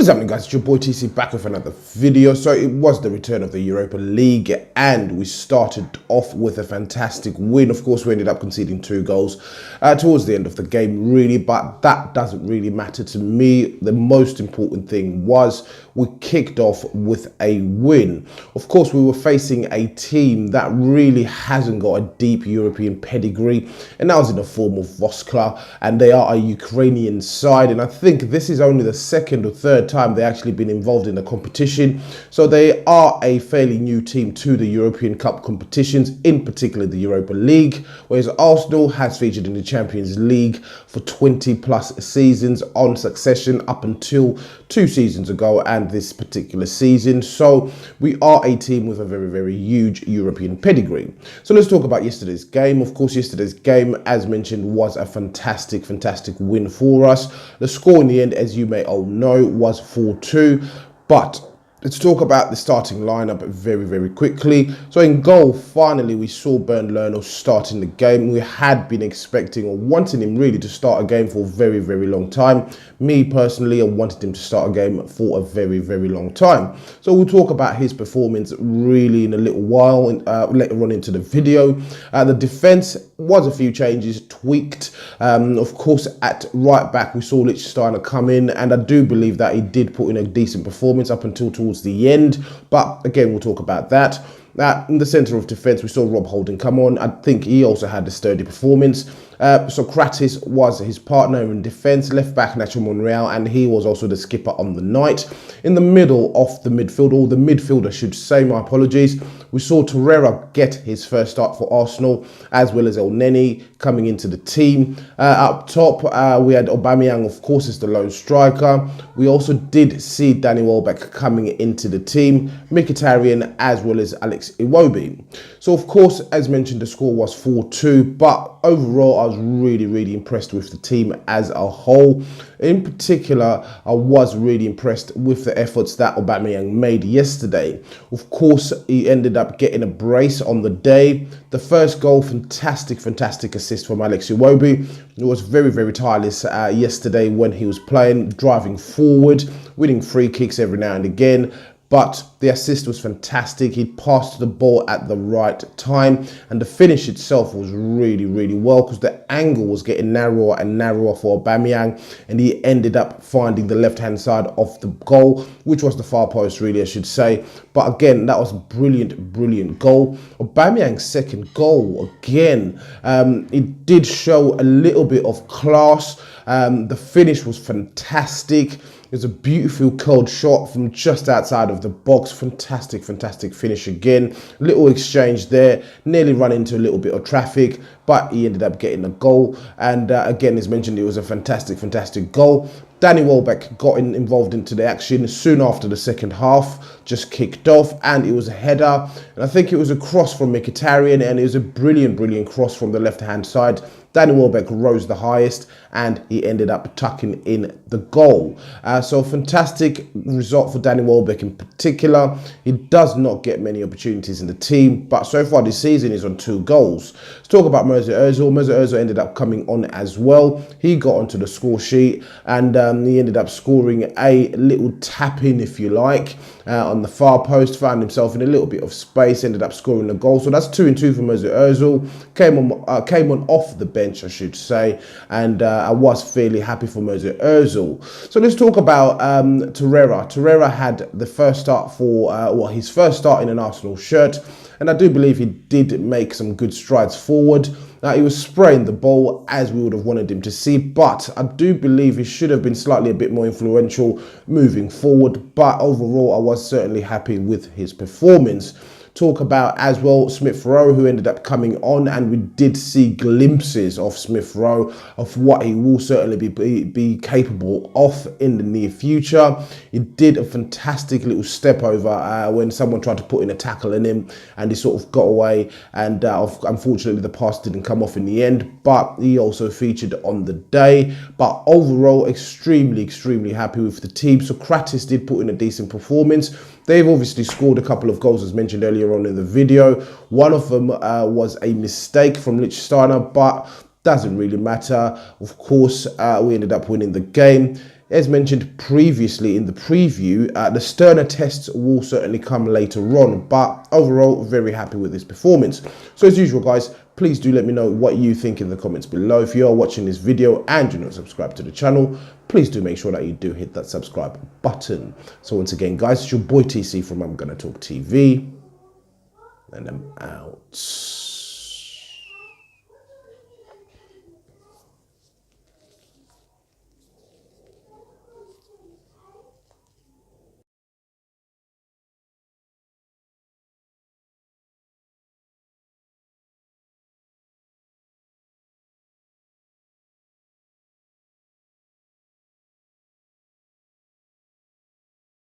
What is happening, guys? It's your boy TC back with another video. So it was the return of the Europa League and we started off with a fantastic win. Of course, we ended up conceding 2 goals towards the end of the game, really, but that doesn't really matter to me. The most important thing was we kicked off with a win. Of course, we were facing a team that really hasn't got a deep European pedigree, and that was in the form of Vorskla, and they are a Ukrainian side, and I think this is only the second or third time they actually been involved in the competition. So they are a fairly new team to the European Cup competitions, in particular the Europa League, whereas Arsenal has featured in the Champions League for 20 plus seasons on succession up until 2 seasons ago and this particular season. So we are a team with a very huge European pedigree. So let's talk about yesterday's game. Of course, yesterday's game, as mentioned, was a fantastic win for us. The score in the end, as you may all know, was 4-2, but let's talk about the starting lineup very quickly. So in goal, finally, we saw Bernd Leno starting the game. We had been expecting or wanting him really to start a game for a very long time. Me personally, I wanted him to start a game for a very long time. So we'll talk about his performance really in a little while, later on into the video. The defense was a few changes, tweaked. Of course, at right back, we saw Lichtsteiner come in, and I do believe that he did put in a decent performance up until towards the end, but again, we'll talk about that. In the centre of defence, we saw Rob Holding come on. I think he also had a sturdy performance. Socrates was his partner in defence, left back Nacho Monreal, and he was also the skipper on the night. In the middle of the midfield, or the midfield I should say, my apologies, we saw Torreira get his first start for Arsenal, as well as El Neni coming into the team. Up top, we had Aubameyang, of course, as the lone striker. We also did see Danny Welbeck coming into the team, Mkhitaryan, as well as Alex Iwobi. So, of course, as mentioned, the score was 4-2, but overall, I was really impressed with the team as a whole. In particular, I was really impressed with the efforts that Aubameyang made yesterday. Of course, he ended up getting a brace on the day. The first goal, fantastic assist from Alex Iwobi. It was very tireless yesterday when he was playing, driving forward, winning free kicks every now and again. But the assist was fantastic. He passed the ball at the right time, and the finish itself was really well, because the angle was getting narrower and narrower for Aubameyang, and he ended up finding the left-hand side of the goal, which was the far post, really, I should say. But again, that was a brilliant goal. Aubameyang's second goal, again, it did show a little bit of class. The finish was fantastic. It was a beautiful curled shot from just outside of the box. Fantastic finish again. Little exchange there. Nearly run into a little bit of traffic, but he ended up getting a goal. And again, as mentioned, it was a fantastic goal. Danny Welbeck got involved into the action soon after the second half, just kicked off, and it was a header. And I think it was a cross from Mkhitaryan, and it was a brilliant cross from the left-hand side. Danny Welbeck rose the highest, and he ended up tucking in the goal. So fantastic result for Danny Welbeck in particular. He does not get many opportunities in the team, but so far this season he's on 2 goals. Let's talk about Mesut Ozil. Mesut Ozil ended up coming on as well. He got onto the score sheet, and he ended up scoring a little tap-in, if you like, on the far post, found himself in a little bit of space, ended up scoring the goal. So that's 2-2 for Mesut Ozil. Came on off the bench, I should say, and I was fairly happy for Mesut Ozil. So let's talk about Torreira. Torreira had the first start for, his first start in an Arsenal shirt, and I do believe he did make some good strides forward. He was spraying the ball as we would have wanted him to see, but I do believe he should have been slightly a bit more influential moving forward. But overall, I was certainly happy with his performance. Talk about as well Smith Rowe, who ended up coming on, and we did see glimpses of Smith Rowe, of what he will certainly be capable of in the near future. He did a fantastic little step over when someone tried to put in a tackle in him, and he sort of got away, and unfortunately the pass didn't come off in the end, but he also featured on the day. But overall, extremely happy with the team. Socrates did put in a decent performance. They've obviously scored a couple of goals, as mentioned earlier on in the video. One of them was a mistake from Lichtsteiner, but doesn't really matter. Of course, we ended up winning the game. As mentioned previously in the preview, the sterner tests will certainly come later on, but overall, very happy with this performance. So as usual, guys, please do let me know what you think in the comments below. If you are watching this video and you're not subscribed to the channel, please do make sure that you do hit that subscribe button. So once again, guys, it's your boy TC from I'm Gonna Talk TV, and I'm out.